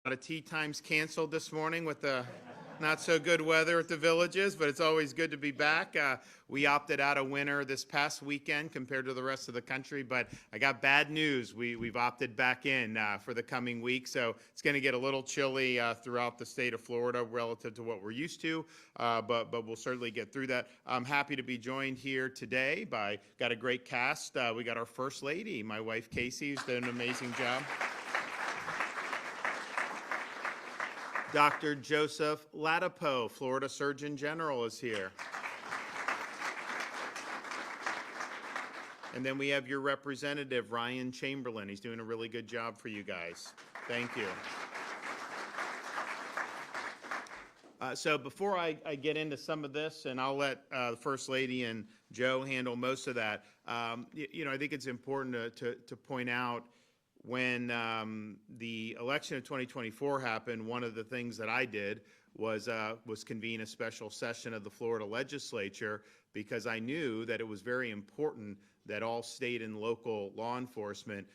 A lot of tea times canceled this morning with the not so good weather at the villages, but it's always good to be back. We opted out of winter this past weekend compared to the rest of the country, but I got bad news. We've opted back in for the coming week, so it's going to get a little chilly throughout the state of Florida relative to what we're used to, but we'll certainly get through that. I'm happy to be joined here today got a great cast. We got our First Lady, my wife Casey, who's done an amazing job. Dr. Joseph Ladapo, Florida Surgeon General, is here. And then we have your representative, Ryan Chamberlain. He's doing a really good job for you guys. Thank you. So before I get into some of this, and I'll let the First Lady and Joe handle most of that, I think it's important to point out when the election of 2024 happened, one of the things that I did was convene a special session of the Florida legislature because I knew that it was very important that all state and local law enforcement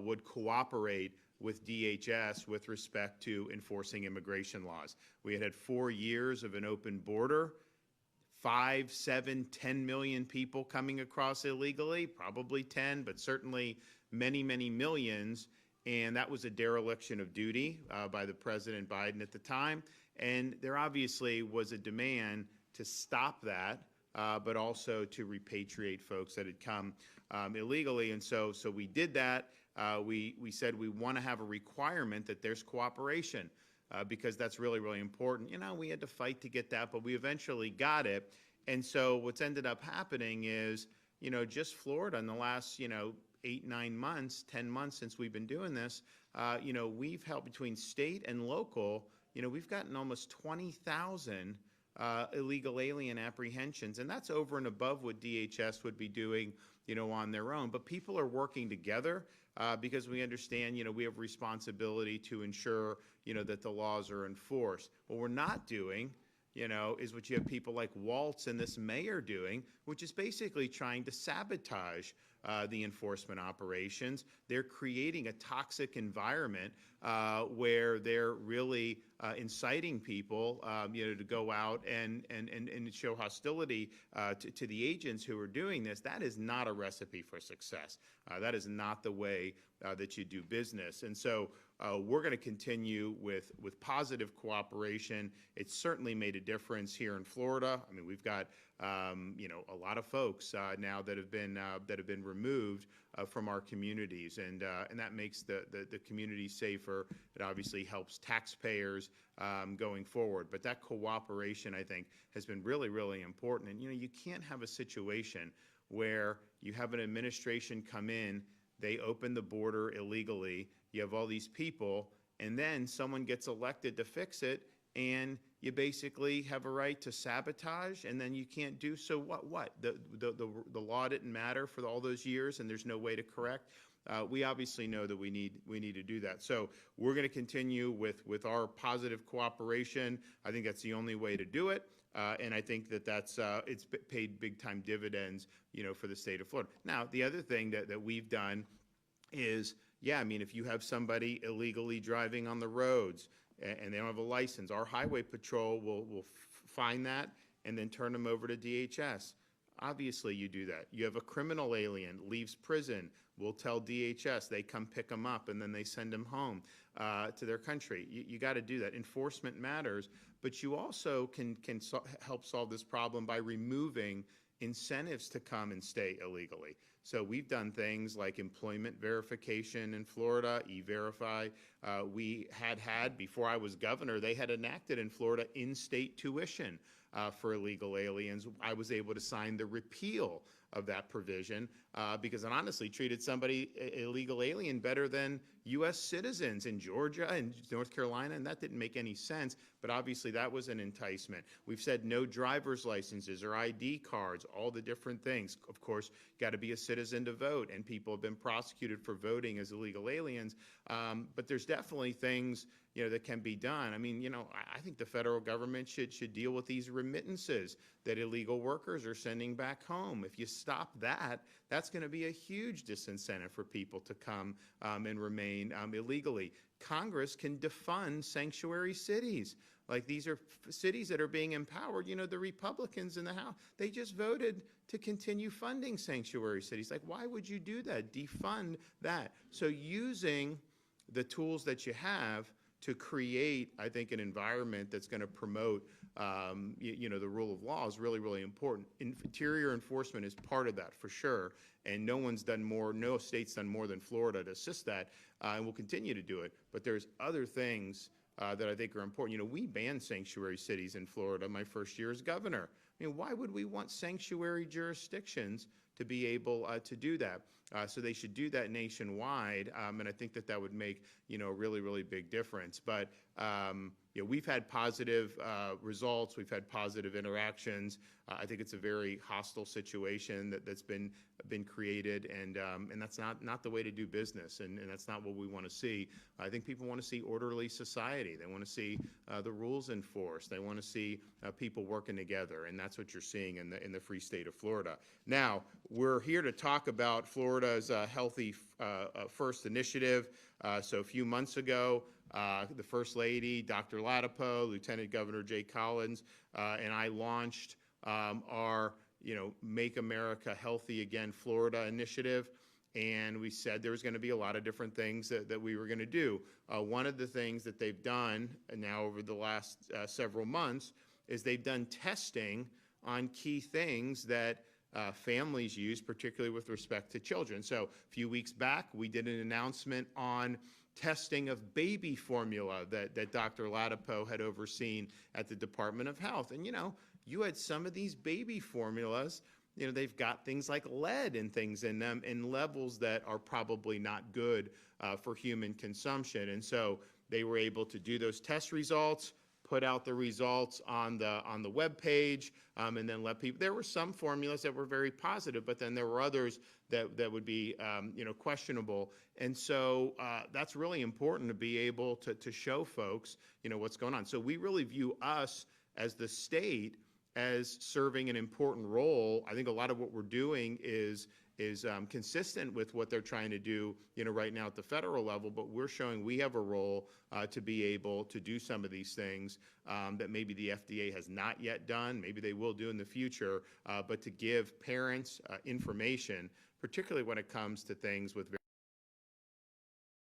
would cooperate with DHS with respect to enforcing immigration laws. We had 4 years of an open border, 5, 7, 10 million people coming across illegally, probably 10, but certainly many, many millions, and that was a dereliction of duty by the President Biden at the time. And there obviously was a demand to stop that, but also to repatriate folks that had come illegally. And so we did that. We said we want to have a requirement that there's cooperation because that's really, really important. We had to fight to get that, but we eventually got it. And so what's ended up happening is, just Florida in the last, 8, 9 months, 10 months since we've been doing this, we've helped between state and local, we've gotten almost 20,000 illegal alien apprehensions, and that's over and above what DHS would be doing, on their own. But people are working together because we understand, we have responsibility to ensure, that the laws are enforced. What we're not doing, is what you have people like Waltz and this mayor doing, which is basically trying to sabotage the enforcement operations. They're creating a toxic environment where they're really inciting people, to go out and show hostility to the agents who are doing this. That is not a recipe for success. That is not the way that you do business. And so we're going to continue with positive cooperation. It's certainly made a difference here in Florida. I mean, we've got a lot of folks now that have been removed from our communities, and that makes the community safer. It obviously helps taxpayers going forward. But that cooperation, I think, has been really, really important. And you can't have a situation where you have an administration come in, they open the border illegally, you have all these people, and then someone gets elected to fix it, and you basically have a right to sabotage, and then you can't do so. What? The law didn't matter for all those years, and there's no way to correct. We obviously know that we need to do that. So we're going to continue with our positive cooperation. I think that's the only way to do it, and I think that's it's paid big time dividends, for the state of Florida. Now, the other thing that we've done is, if you have somebody illegally driving on the roads and they don't have a license, our highway patrol will find that and then turn them over to DHS. Obviously, you do that. You have a criminal alien, leaves prison, we'll tell DHS, they come pick them up, and then they send them home to their country. You got to do that. Enforcement matters, but you also can help solve this problem by removing incentives to come and stay illegally. So we've done things like employment verification in Florida, E-Verify. We had, before I was governor, they had enacted in Florida in-state tuition for illegal aliens. I was able to sign the repeal of that provision because it honestly treated somebody, illegal alien, better than U.S. citizens in Georgia and North Carolina, and that didn't make any sense, but obviously that was an enticement. We've said no driver's licenses or ID cards, all the different things. Of course, got to be a citizen to vote, and people have been prosecuted for voting as illegal aliens, but there's definitely things that can be done. I mean, I think the federal government should deal with these remittances that illegal workers are sending back home. If you stop that, that's going to be a huge disincentive for people to come and remain illegally. Congress can defund sanctuary cities. Like, these are cities that are being empowered. The Republicans in the House, they just voted to continue funding sanctuary cities. Like, why would you do that? Defund that. So using the tools that you have to create, I think, an environment that's going to promote, the rule of law is really, really important. Interior enforcement is part of that, for sure. And no state's done more tthan Florida to assist that, and will continue to do it. But there's other things that I think are important. We banned sanctuary cities in Florida my first year as governor. I mean, why would we want sanctuary jurisdictions to be able to do that? So they should do that nationwide, and I think that would make, a really, really big difference. But we've had positive results. We've had positive interactions. I think it's a very hostile situation that's been created, and that's not the way to do business, and that's not what we want to see. I think people want to see orderly society. They want to see the rules enforced. They want to see people working together, and that's what you're seeing in the free state of Florida. Now, we're here to talk about Florida's Healthy First initiative. So a few months ago, the First Lady, Dr. Ladapo, Lieutenant Governor Jay Collins, and I launched our, Make America Healthy Again Florida initiative. And we said there was going to be a lot of different things that we were going to do. One of the things that they've done now over the last several months is they've done testing on key things that families use, particularly with respect to children. So a few weeks back, we did an announcement on testing of baby formula that Dr. Ladapo had overseen at the Department of Health. And, you had some of these baby formulas, they've got things like lead and things in them in levels that are probably not good for human consumption. And so they were able to do those test results, put out the results on the web page, and then let people. There were some formulas that were very positive, but then there were others that would be questionable. And so that's really important to be able to show folks what's going on. So we really view us as the state as serving an important role. I think a lot of what we're doing is consistent with what they're trying to do, right now at the federal level, but we're showing we have a role to be able to do some of these things that maybe the FDA has not yet done, maybe they will do in the future, but to give parents information, particularly when it comes to things with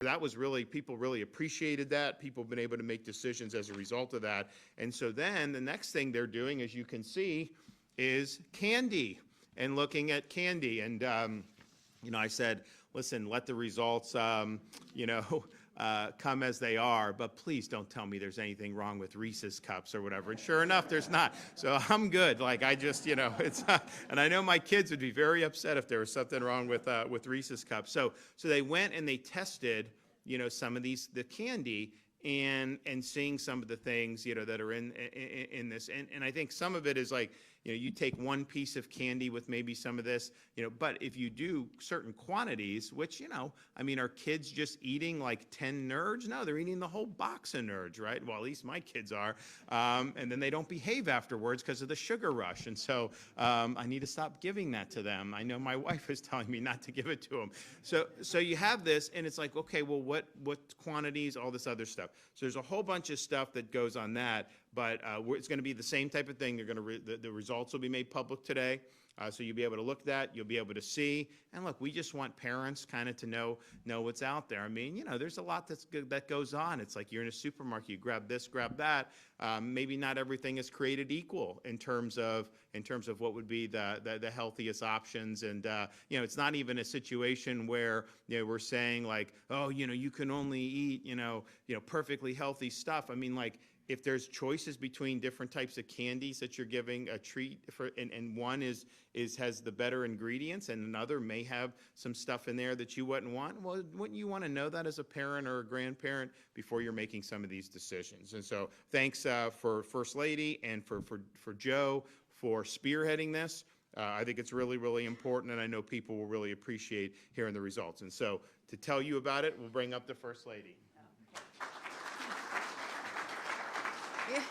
that was really, people really appreciated that. People have been able to make decisions as a result of that. And so then the next thing they're doing, as you can see, is candy and looking at candy. And, I said, listen, let the results, come as they are, but please don't tell me there's anything wrong with Reese's cups or whatever. And sure enough, there's not. So I'm good. Like, I just, it's, and I know my kids would be very upset if there was something wrong with Reese's cups. So they went and they tested, some of the candy and seeing some of the things, that are in this. And I think some of it is like, you take one piece of candy with maybe some of this, but if you do certain quantities, which, are kids just eating like 10 nerds? No, they're eating the whole box of nerds, right? Well, at least my kids are. And then they don't behave afterwards because of the sugar rush. And so I need to stop giving that to them. I know my wife is telling me not to give it to them. So you have this, and it's like, okay, well, what quantities, all this other stuff. So there's a whole bunch of stuff that goes on that, but it's going to be the same type of thing. They're going to the results will be made public today, so you'll be able to look at that. You'll be able to see. And look, we just want parents kind of to know what's out there. I mean, there's a lot that goes on. It's like you're in a supermarket. You grab this, grab that. Maybe not everything is created equal in terms of what would be the healthiest options. And it's not even a situation where we're saying like, oh, you can only eat perfectly healthy stuff. I mean, like, if there's choices between different types of candies that you're giving a treat for, and one has the better ingredients, and another may have some stuff in there that you wouldn't want, well, wouldn't you want to know that as a parent or a grandparent before you're making some of these decisions? And so thanks for First Lady and for Joe for spearheading this. I think it's really, really important, and I know people will really appreciate hearing the results. And so to tell you about it, we'll bring up the First Lady. Yeah.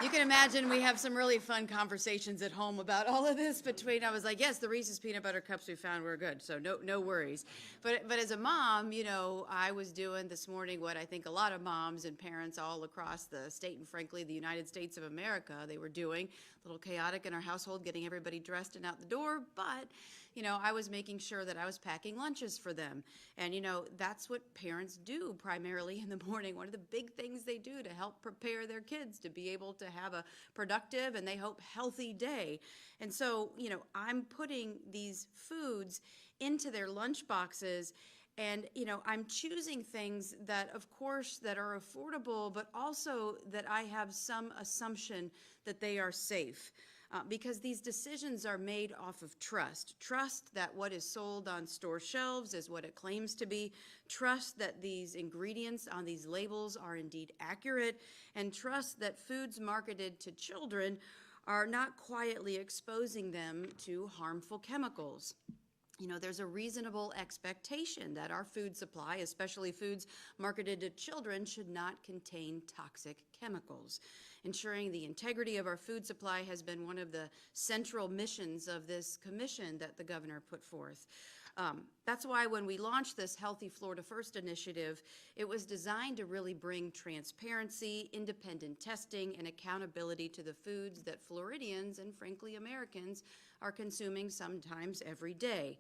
You can imagine we have some really fun conversations at home about all of this between, I was like, yes, the Reese's peanut butter cups we found were good, so no worries. But as a mom, you know, I was doing this morning what I think a lot of moms and parents all across the state and frankly the United States of America, they were doing. A little chaotic in our household, getting everybody dressed and out the door, but you know, I was making sure that I was packing lunches for them. And, you know, that's what parents do primarily in the morning. One of the big things they do to help prepare their kids to be able to have a productive and they hope healthy day. And so, you know, I'm putting these foods into their lunch boxes. And, you know, I'm choosing things that, of course, that are affordable, but also that I have some assumption that they are safe. Because these decisions are made off of trust. Trust that what is sold on store shelves is what it claims to be. Trust that these ingredients on these labels are indeed accurate. And trust that foods marketed to children are not quietly exposing them to harmful chemicals. You know, there's a reasonable expectation that our food supply, especially foods marketed to children, should not contain toxic chemicals. Ensuring the integrity of our food supply has been one of the central missions of this commission that the governor put forth. That's why when we launched this Healthy Florida First initiative, it was designed to really bring transparency, independent testing, and accountability to the foods that Floridians and frankly Americans are consuming sometimes every day.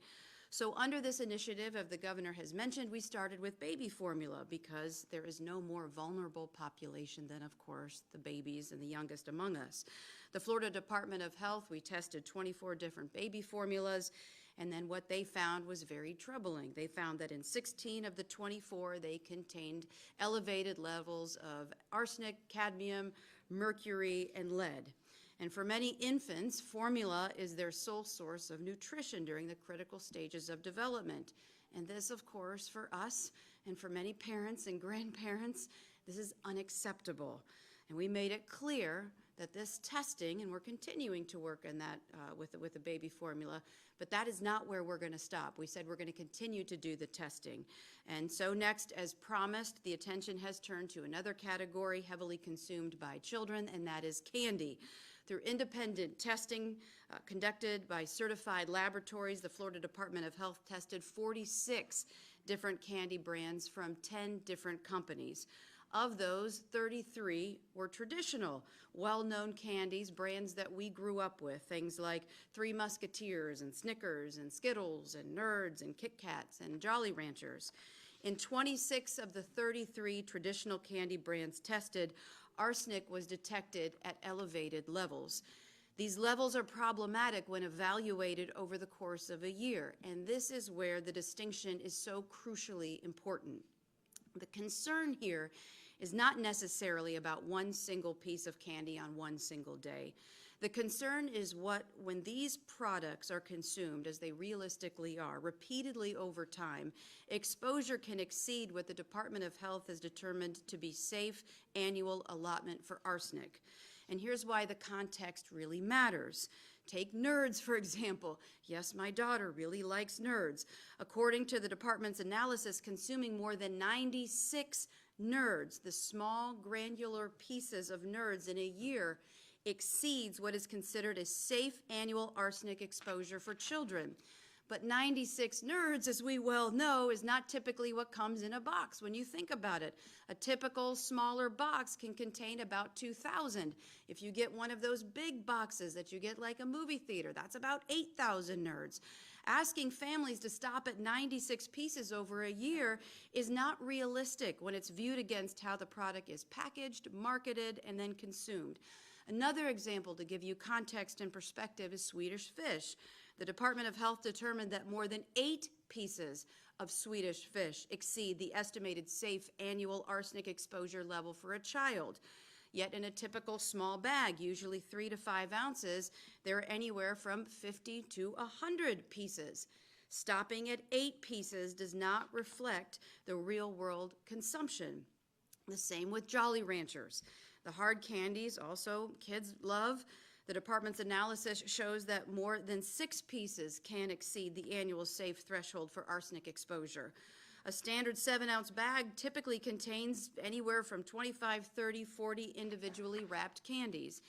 So under this initiative, as the governor has mentioned, we started with baby formula because there is no more vulnerable population than, of course, the babies and the youngest among us. The Florida Department of Health, we tested 24 different baby formulas, and then what they found was very troubling. They found that in 16 of the 24, they contained elevated levels of arsenic, cadmium, mercury, and lead. And for many infants, formula is their sole source of nutrition during the critical stages of development. And this, of course, for us and for many parents and grandparents, this is unacceptable. And we made it clear that this testing, and we're continuing to work on that with the baby formula, but that is not where we're going to stop. We said we're going to continue to do the testing. And so next, as promised, the attention has turned to another category heavily consumed by children, and that is candy. Through independent testing conducted by certified laboratories, the Florida Department of Health tested 46 different candy brands from 10 different companies. Of those, 33 were traditional, well-known candies, brands that we grew up with, things like Three Musketeers and Snickers and Skittles and Nerds and Kit Kats and Jolly Ranchers. In 26 of the 33 traditional candy brands tested, arsenic was detected at elevated levels. These levels are problematic when evaluated over the course of a year, and this is where the distinction is so crucially important. The concern here is not necessarily about one single piece of candy on one single day. The concern is when these products are consumed, as they realistically are, repeatedly over time, exposure can exceed what the Department of Health has determined to be safe annual allotment for arsenic. And here's why the context really matters. Take Nerds, for example. Yes, my daughter really likes Nerds. According to the department's analysis, consuming more than 96 Nerds, the small granular pieces of Nerds in a year, exceeds what is considered a safe annual arsenic exposure for children. But 96 Nerds, as we well know, is not typically what comes in a box. When you think about it, a typical smaller box can contain about 2,000. If you get one of those big boxes that you get like a movie theater, that's about 8,000 Nerds. Asking families to stop at 96 pieces over a year is not realistic when it's viewed against how the product is packaged, marketed, and then consumed. Another example to give you context and perspective is Swedish fish. The Department of Health determined that more than 8 pieces of Swedish fish exceed the estimated safe annual arsenic exposure level for a child. Yet in a typical small bag, usually 3 to 5 ounces, there are anywhere from 50 to 100 pieces. Stopping at 8 pieces does not reflect the real-world consumption. The same with Jolly Ranchers. The hard candies also kids love. The department's analysis shows that more than 6 pieces can exceed the annual safe threshold for arsenic exposure. A standard 7-ounce bag typically contains anywhere from 25, 30, 40 individually wrapped candies.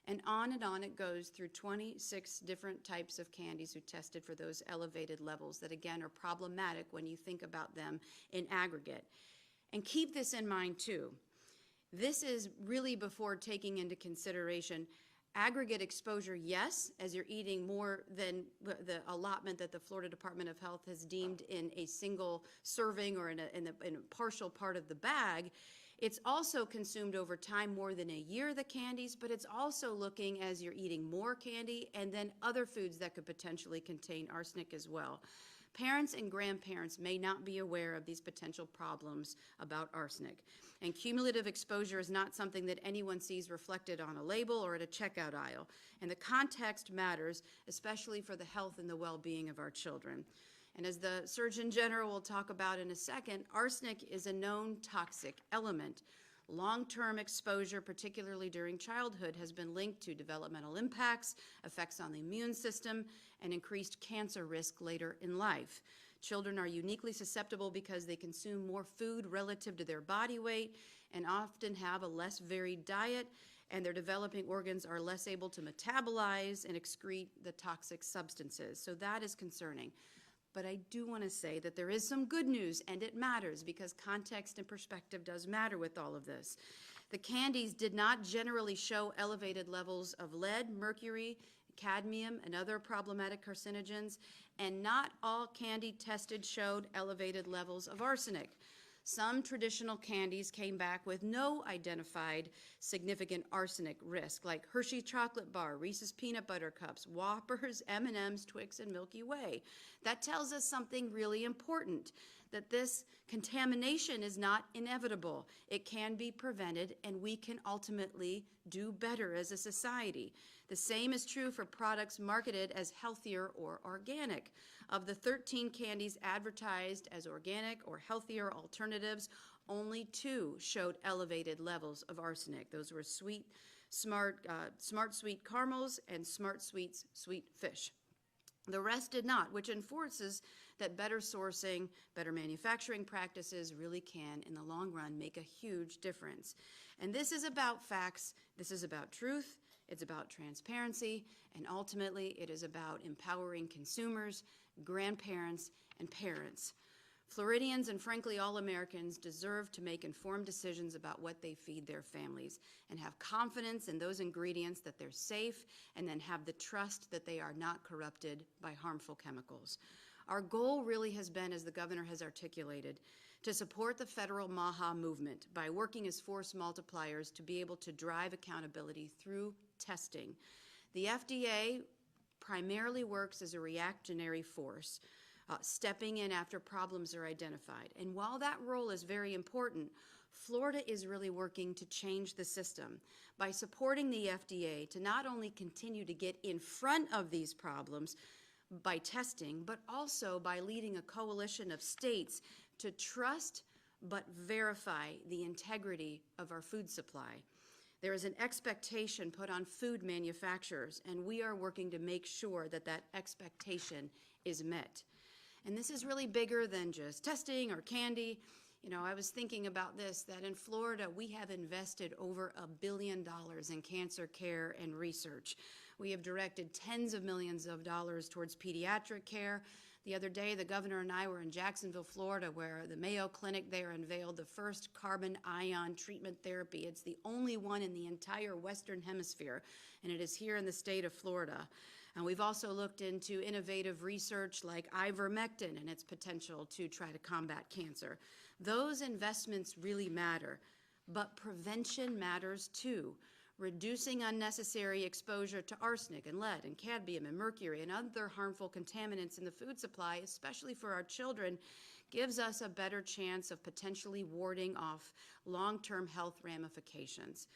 And on it goes through 26 different types of candies who tested for those elevated levels that, again, are problematic when you think about them in aggregate. And keep this in mind, too. This is really before taking into consideration aggregate exposure, yes, as you're eating more than the allotment that the Florida Department of Health has deemed in a single serving or in a partial part of the bag. It's also consumed over time, more than a year, the candies, but it's also looking as you're eating more candy and then other foods that could potentially contain arsenic as well. Parents and grandparents may not be aware of these potential problems about arsenic. And cumulative exposure is not something that anyone sees reflected on a label or at a checkout aisle. And the context matters, especially for the health and the well-being of our children. And as the Surgeon General will talk about in a second, arsenic is a known toxic element. Long-term exposure, particularly during childhood, has been linked to developmental impacts, effects on the immune system, and increased cancer risk later in life. Children are uniquely susceptible because they consume more food relative to their body weight and often have a less varied diet, and their developing organs are less able to metabolize and excrete the toxic substances. So that is concerning. But I do want to say that there is some good news, and it matters because context and perspective does matter with all of this. The candies did not generally show elevated levels of lead, mercury, cadmium, and other problematic carcinogens, and not all candy tested showed elevated levels of arsenic. Some traditional candies came back with no identified significant arsenic risk, like Hershey Chocolate Bar, Reese's Peanut Butter Cups, Whoppers, M&Ms, Twix, and Milky Way. That tells us something really important, that this contamination is not inevitable. It can be prevented, and we can ultimately do better as a society. The same is true for products marketed as healthier or organic. Of the 13 candies advertised as organic or healthier alternatives, only 2 showed elevated levels of arsenic. Those were Smart Sweet Caramels and Smart Sweets Sweet Fish. The rest did not, which enforces that better sourcing, better manufacturing practices really can, in the long run, make a huge difference. And this is about facts, this is about truth, it's about transparency, and ultimately it is about empowering consumers, grandparents, and parents. Floridians and frankly all Americans deserve to make informed decisions about what they feed their families and have confidence in those ingredients that they're safe, and then have the trust that they are not corrupted by harmful chemicals. Our goal really has been, as the governor has articulated, to support the federal MAHA movement by working as force multipliers to be able to drive accountability through testing. The FDA primarily works as a reactionary force, stepping in after problems are identified. And while that role is very important, Florida is really working to change the system by supporting the FDA to not only continue to get in front of these problems by testing, but also by leading a coalition of states to trust but verify the integrity of our food supply. There is an expectation put on food manufacturers, and we are working to make sure that that expectation is met. And this is really bigger than just testing or candy. You know, I was thinking about this, that in Florida, we have invested over $1 billion in cancer care and research. We have directed tens of millions of dollars towards pediatric care. The other day, the governor and I were in Jacksonville, Florida, where the Mayo Clinic there unveiled the first carbon ion treatment therapy. It's the only one in the entire Western Hemisphere, and it is here in the state of Florida. And we've also looked into innovative research like ivermectin and its potential to try to combat cancer. Those investments really matter, but prevention matters too. Reducing unnecessary exposure to arsenic and lead and cadmium and mercury and other harmful contaminants in the food supply, especially for our children, gives us a better chance of potentially warding off long-term health ramifications.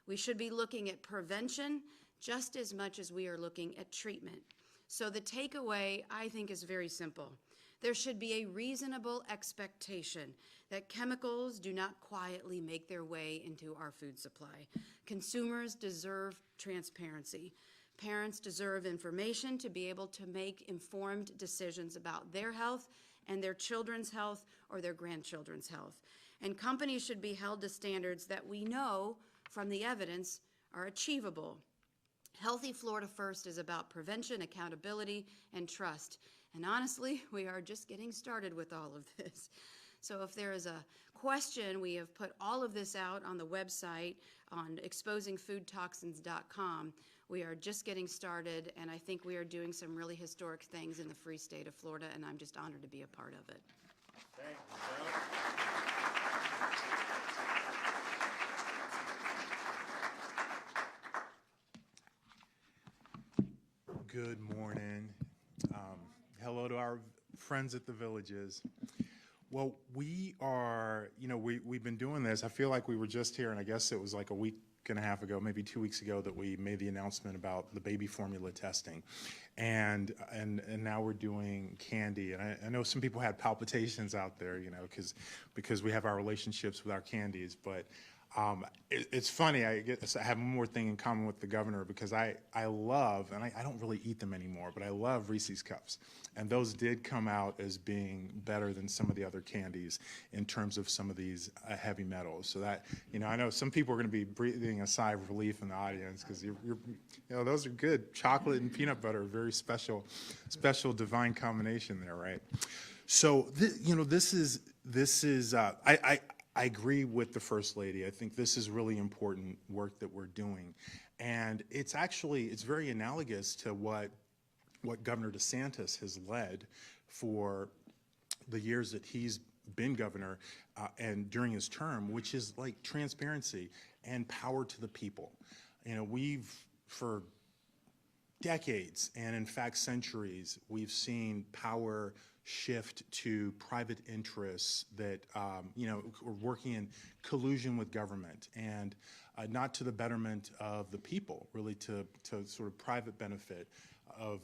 We should be looking at prevention just as much as we are looking at treatment. So the takeaway, I think, is very simple. There should be a reasonable expectation that chemicals do not quietly make their way into our food supply. Consumers deserve transparency. Parents deserve information to be able to make informed decisions about their health and their children's health or their grandchildren's health. And companies should be held to standards that we know from the evidence are achievable. Healthy Florida First is about prevention, accountability, and trust. And honestly, we are just getting started with all of this. So if there is a question, we have put all of this out on the website on exposingfoodtoxins.com. We are just getting started, and I think we are doing some really historic things in the free state of Florida, and I'm just honored to be a part of it. Thank you, Joe. Good morning. Hello to our friends at the Villages. Well, we are, we've been doing this. I feel like we were just here, and I guess it was like a week and a half ago, maybe 2 weeks ago, that we made the announcement about the baby formula testing. And now we're doing candy. And I know some people had palpitations out there, because we have our relationships with our candies. But it's funny, I have one more thing in common with the governor, because I love, and I don't really eat them anymore, but I love Reese's Cups. And those did come out as being better than some of the other candies in terms of some of these heavy metals. So that, I know some people are going to be breathing a sigh of relief in the audience, because those are good. Chocolate and peanut butter, very special divine combination there, right? So, this is I agree with the First Lady. I think this is really important work that we're doing. And it's very analogous to what Governor DeSantis has led for the years that he's been governor and during his term, which is like transparency and power to the people. For decades, and in fact centuries, we've seen power shift to private interests that are working in collusion with government, and not to the betterment of the people, really to sort of private benefit of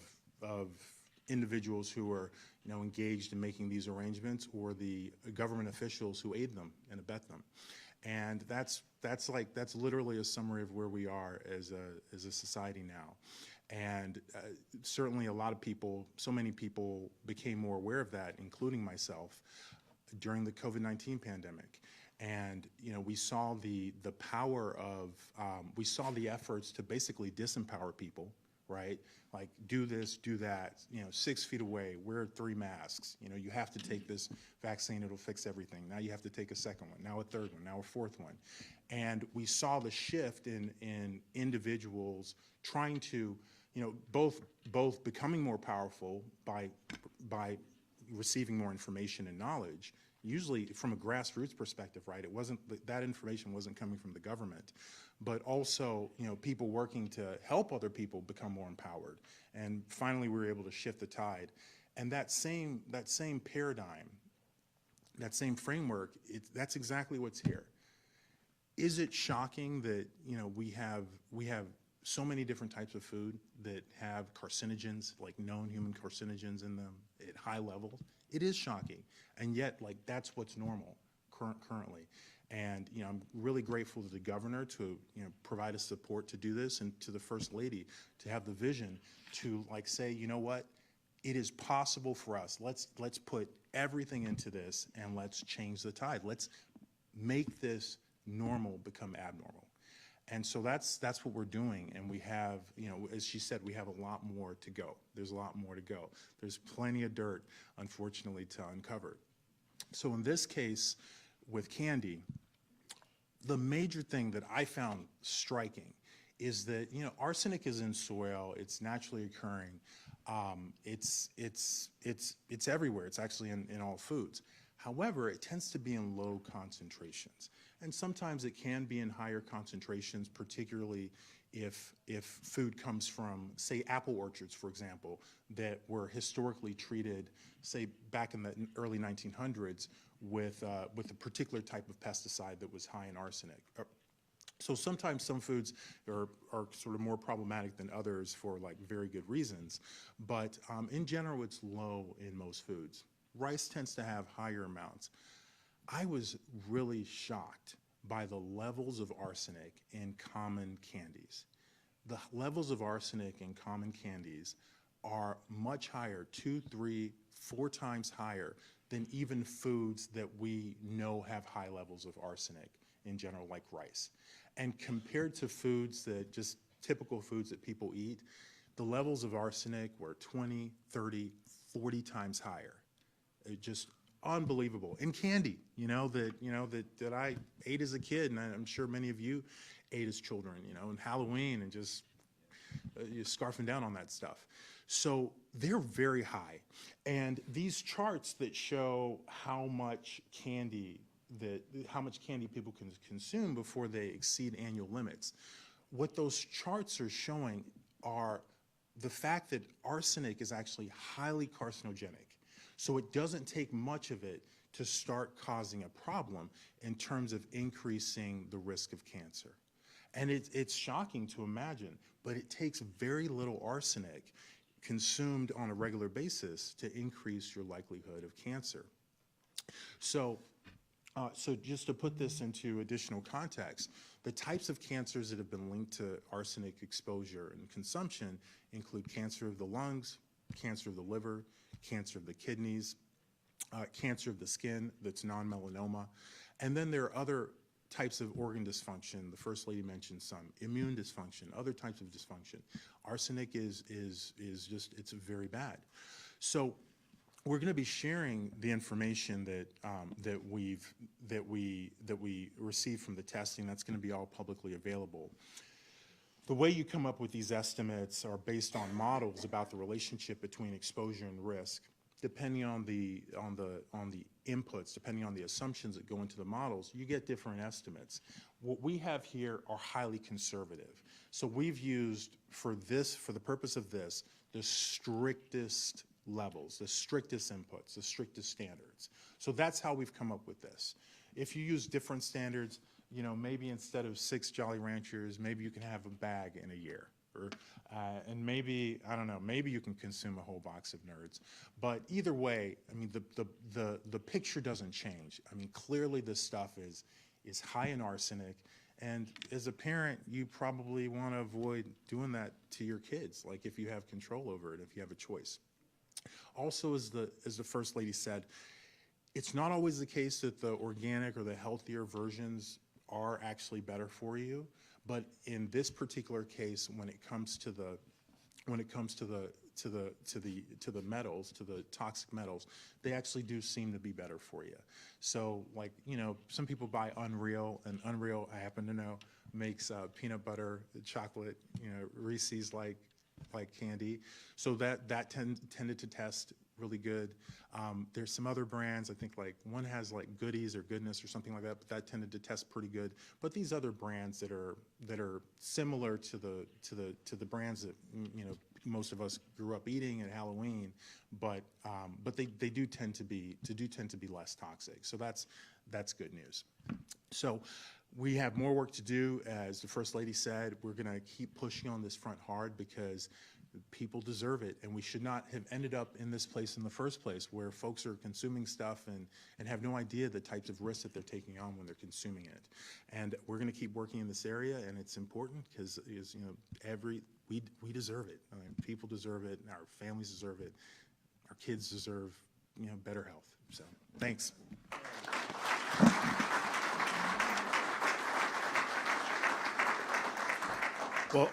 individuals who are engaged in making these arrangements, or the government officials who aid them and abet them. And that's literally a summary of where we are as a society now. And certainly a lot of people, so many people became more aware of that, including myself, during the COVID-19 pandemic. And, we saw the power of, we saw the efforts to basically disempower people, right? Like, do this, do that, 6 feet away, wear 3 masks, you have to take this vaccine, it'll fix everything. Now you have to take a second one, now a third one, now a fourth one. And we saw the shift in individuals trying to, both becoming more powerful by receiving more information and knowledge, usually from a grassroots perspective, right? It wasn't, that information wasn't coming from the government, but also, people working to help other people become more empowered. And finally, we were able to shift the tide. And that same paradigm, that same framework, that's exactly what's here. Is it shocking that, we have so many different types of food that have carcinogens, like known human carcinogens in them at high levels? It is shocking, and yet, that's what's normal currently. And I'm really grateful to the governor to provide us support to do this, and to the First Lady to have the vision to say, you know what, it is possible for us. Let's put everything into this, and let's change the tide. Let's make this normal become abnormal. And so that's what we're doing. And we have, as she said, we have a lot more to go. There's a lot more to go. There's plenty of dirt, unfortunately, to uncover. So in this case, with candy, the major thing that I found striking is that, arsenic is in soil. It's naturally occurring. It's everywhere. It's actually in all foods. However, it tends to be in low concentrations. And sometimes it can be in higher concentrations, particularly if food comes from, say, apple orchards, for example, that were historically treated, say, back in the early 1900s with a particular type of pesticide that was high in arsenic. So sometimes some foods are sort of more problematic than others for very good reasons. But in general, it's low in most foods. Rice tends to have higher amounts. I was really shocked by the levels of arsenic in common candies. The levels of arsenic in common candies are much higher, 2, 3, 4 times higher than even foods that we know have high levels of arsenic in general, like rice. And compared to foods that just typical foods that people eat, the levels of arsenic were 20, 30, 40 times higher. It just unbelievable. And candy, that I ate as a kid, and I'm sure many of you ate as children, and Halloween, and just you're scarfing down on that stuff. So they're very high. And these charts that show how much candy people can consume before they exceed annual limits, what those charts are showing are the fact that arsenic is actually highly carcinogenic. So it doesn't take much of it to start causing a problem in terms of increasing the risk of cancer. And it's shocking to imagine, but it takes very little arsenic consumed on a regular basis to increase your likelihood of cancer. So just to put this into additional context, the types of cancers that have been linked to arsenic exposure and consumption include cancer of the lungs, cancer of the liver, cancer of the kidneys, cancer of the skin that's non-melanoma, and then there are other types of organ dysfunction. The First Lady mentioned some, immune dysfunction, other types of dysfunction. Arsenic is just, it's very bad. So we're going to be sharing the information that we received from the testing. That's going to be all publicly available. The way you come up with these estimates are based on models about the relationship between exposure and risk. Depending on the inputs, depending on the assumptions that go into the models, you get different estimates. What we have here are highly conservative. So we've used for the purpose of this, the strictest levels, the strictest inputs, the strictest standards. So that's how we've come up with this. If you use different standards, maybe instead of 6 Jolly Ranchers, maybe you can have a bag in a year. And maybe, I don't know, maybe you can consume a whole box of Nerds. But either way, I mean, the picture doesn't change. I mean, clearly this stuff is high in arsenic. And as a parent, you probably want to avoid doing that to your kids, like if you have control over it, if you have a choice. Also, as the First Lady said, it's not always the case that the organic or the healthier versions are actually better for you. But in this particular case, when it comes to the metals, to the toxic metals, they actually do seem to be better for you. So, like, some people buy Unreal, and Unreal, I happen to know, makes peanut butter, chocolate, Reese's like candy. So that tended to test really good. There's some other brands, I think like one has like Goodies or Goodness or something like that, but that tended to test pretty good. But these other brands that are similar to the brands that most of us grew up eating at Halloween, but they do tend to be less toxic. So that's good news. So we have more work to do. As the First Lady said, we're going to keep pushing on this front hard because people deserve it, and we should not have ended up in this place in the first place where folks are consuming stuff and have no idea the types of risks that they're taking on when they're consuming it. And we're going to keep working in this area, and it's important because we deserve it. I mean, people deserve it, and our families deserve it. Our kids deserve better health. So thanks.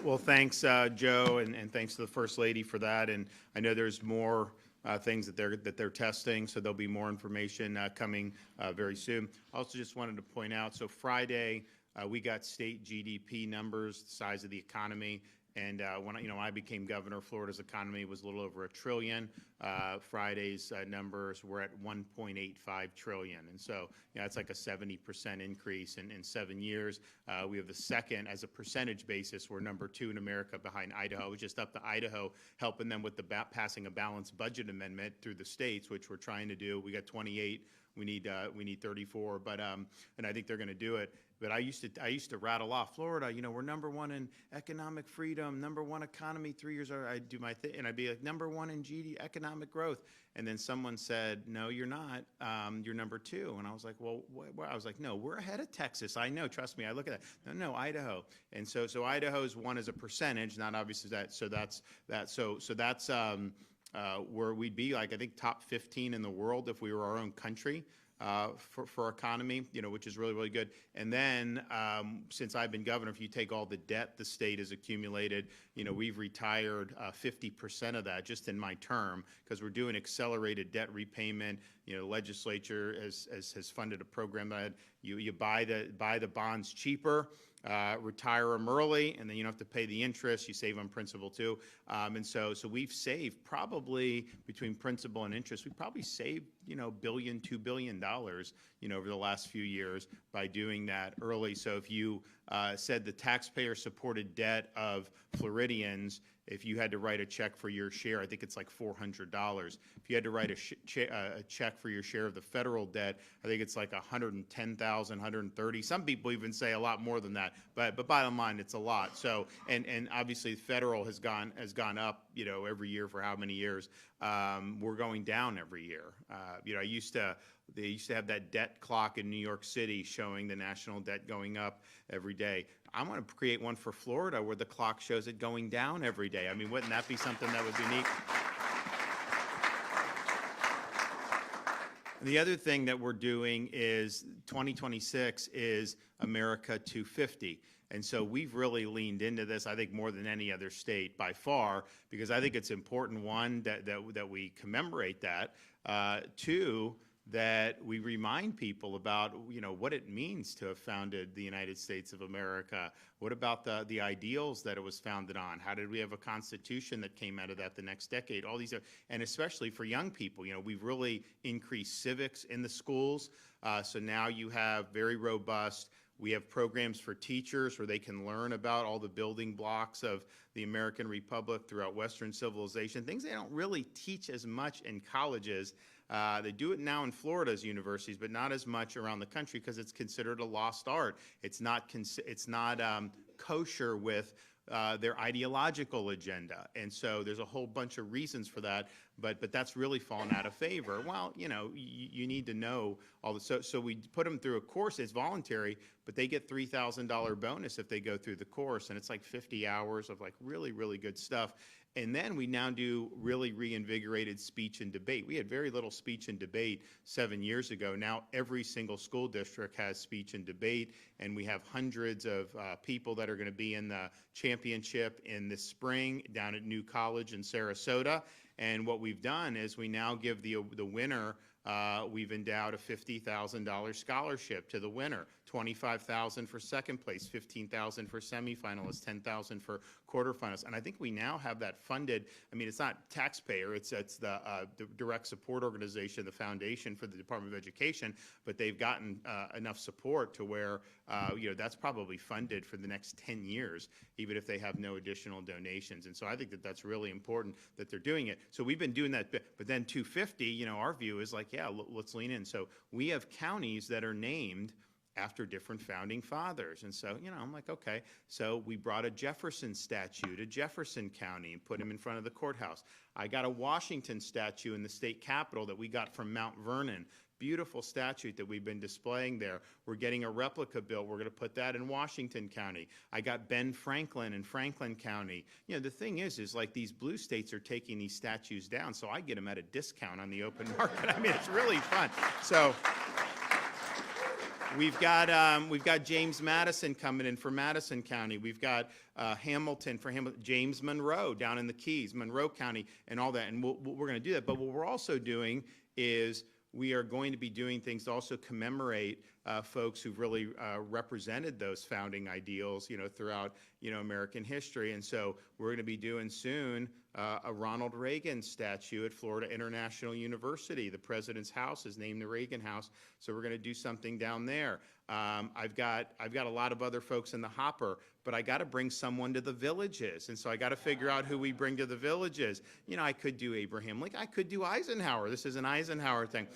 Well, thanks, Joe, and thanks to the First Lady for that. And I know there's more things that they're testing, so there'll be more information coming very soon. Also, just wanted to point out, so Friday we got state GDP numbers, the size of the economy. And when I became governor, Florida's economy was a little over $1 trillion. Friday's numbers were at $1.85 trillion, and so it's like a 70% increase in 7 years. We have the second, as a percentage basis, we're number 2 in America behind Idaho. We just up to Idaho, helping them with the passing a balanced budget amendment through the states, which we're trying to do. We got 28. We need 34, but and I think they're going to do it. But I used to rattle off Florida. We're number 1 in economic freedom, number 1 economy. 3 years I do my thing, and I'd be like number 1 in GDP economic growth. And then someone said, "No, you're not. You're number 2." And I was like, "Well, I was like, no, we're ahead of Texas. I know. Trust me. I look at that. No, Idaho." And so Idaho's 1 as a percentage, not obviously that. So that's that. So that's where we'd be like, I think, top 15 in the world if we were our own country. For economy, which is really, really good. And then since I've been governor, if you take all the debt the state has accumulated, we've retired 50% of that just in my term, because we're doing accelerated debt repayment. The legislature has funded a program that you buy the bonds cheaper, retire them early, and then you don't have to pay the interest. You save on principal too. And so we've saved probably between principal and interest, we've probably saved, $1 billion, $2 billion, over the last few years by doing that early. So if you said the taxpayer supported debt of Floridians, if you had to write a check for your share, I think it's like $400. If you had to write a check for your share of the federal debt, I think it's like $110,000, $130,000. Some people even say a lot more than that, but bottom line, it's a lot. So, and obviously, federal has gone up, every year for how many years? We're going down every year. They used to have that debt clock in New York City showing the national debt going up every day. I want to create one for Florida where the clock shows it going down every day. I mean, wouldn't that be something that would be neat? The other thing that we're doing is 2026 is America 250. And so we've really leaned into this, I think, more than any other state by far, because I think it's important, one, that we commemorate that. Two, that we remind people about, what it means to have founded the United States of America. What about the ideals that it was founded on? How did we have a constitution that came out of that the next decade? All these, and especially for young people, we've really increased civics in the schools. So now you have very robust. We have programs for teachers where they can learn about all the building blocks of the American Republic throughout Western civilization, things they don't really teach as much in colleges. They do it now in Florida's universities, but not as much around the country because it's considered a lost art. It's not kosher with their ideological agenda. And so there's a whole bunch of reasons for that, but that's really fallen out of favor. Well, you need to know all the, so we put them through a course. It's voluntary, but they get $3,000 bonus if they go through the course, and it's like 50 hours of like really, really good stuff. And then we now do really reinvigorated speech and debate. We had very little speech and debate 7 years ago. Now every single school district has speech and debate, and we have hundreds of people that are going to be in the championship in the spring down at New College in Sarasota. And what we've done is we now give the winner, we've endowed a $50,000 scholarship to the winner, $25,000 for second place, $15,000 for semifinalists, $10,000 for quarterfinalists. And I think we now have that funded. I mean, it's not taxpayer, it's the direct support organization, the foundation for the Department of Education, but they've gotten enough support to where, that's probably funded for the next 10 years, even if they have no additional donations. And so I think that that's really important that they're doing it. So we've been doing that, but then 250, our view is like, yeah, let's lean in. So we have counties that are named after different founding fathers. And so, I'm like, okay. So we brought a Jefferson statue to Jefferson County and put him in front of the courthouse. I got a Washington statue in the state capitol that we got from Mount Vernon. Beautiful statue that we've been displaying there. We're getting a replica built. We're going to put that in Washington County. I got Ben Franklin in Franklin County. The thing is like these blue states are taking these statues down, so I get them at a discount on the open market. I mean, it's really fun. So we've got James Madison coming in for Madison County. We've got Hamilton for Hamilton, James Monroe down in the Keys, Monroe County, and all that. And we're going to do that. But what we're also doing is we are going to be doing things to also commemorate folks who've really represented those founding ideals, throughout, American history. And so we're going to be doing soon a Ronald Reagan statue at Florida International University. The president's house is named the Reagan House, so we're going to do something down there. I've got a lot of other folks in the hopper, but I got to bring someone to the villages, and so I got to figure out who we bring to the villages. I could do Abraham Lincoln, I could do Eisenhower. This is an Eisenhower thing.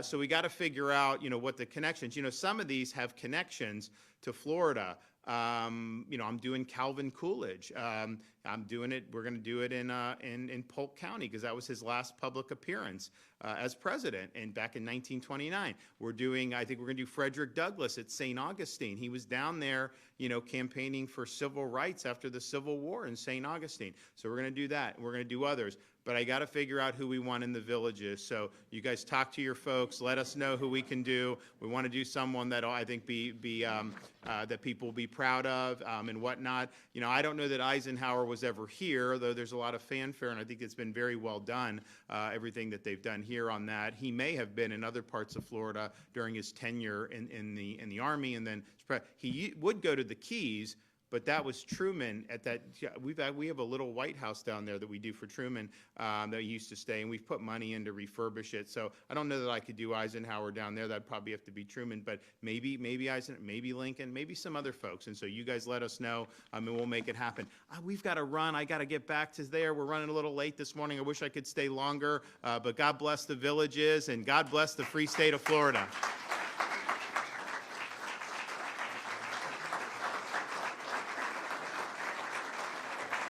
So we got to figure out, what the connections. Some of these have connections to Florida. I'm doing Calvin Coolidge. I'm doing it. We're going to do it in Polk County because that was his last public appearance. as president, and back in 1929. We're doing, I think we're going to do Frederick Douglass at St. Augustine. He was down there, campaigning for civil rights after the Civil War in St. Augustine. So we're going to do that, and we're going to do others. But I got to figure out who we want in the villages. So you guys talk to your folks. Let us know who we can do. We want to do someone that I think that people will be proud of and whatnot. I don't know that Eisenhower was ever here, though there's a lot of fanfare, and I think it's been very well done, everything that they've done here on that. He may have been in other parts of Florida during his tenure in the Army, and then he would go to the Keys. But that was Truman at that. We have a little White House down there that we do for Truman that he used to stay, and we've put money in to refurbish it. So I don't know that I could do Eisenhower down there. That'd probably have to be Truman, but maybe Eisenhower, maybe Lincoln, maybe some other folks. And so you guys let us know, and we'll make it happen. We've got to run. I got to get back to there. We're running a little late this morning. I wish I could stay longer, but God bless the villages, and God bless the free state of Florida.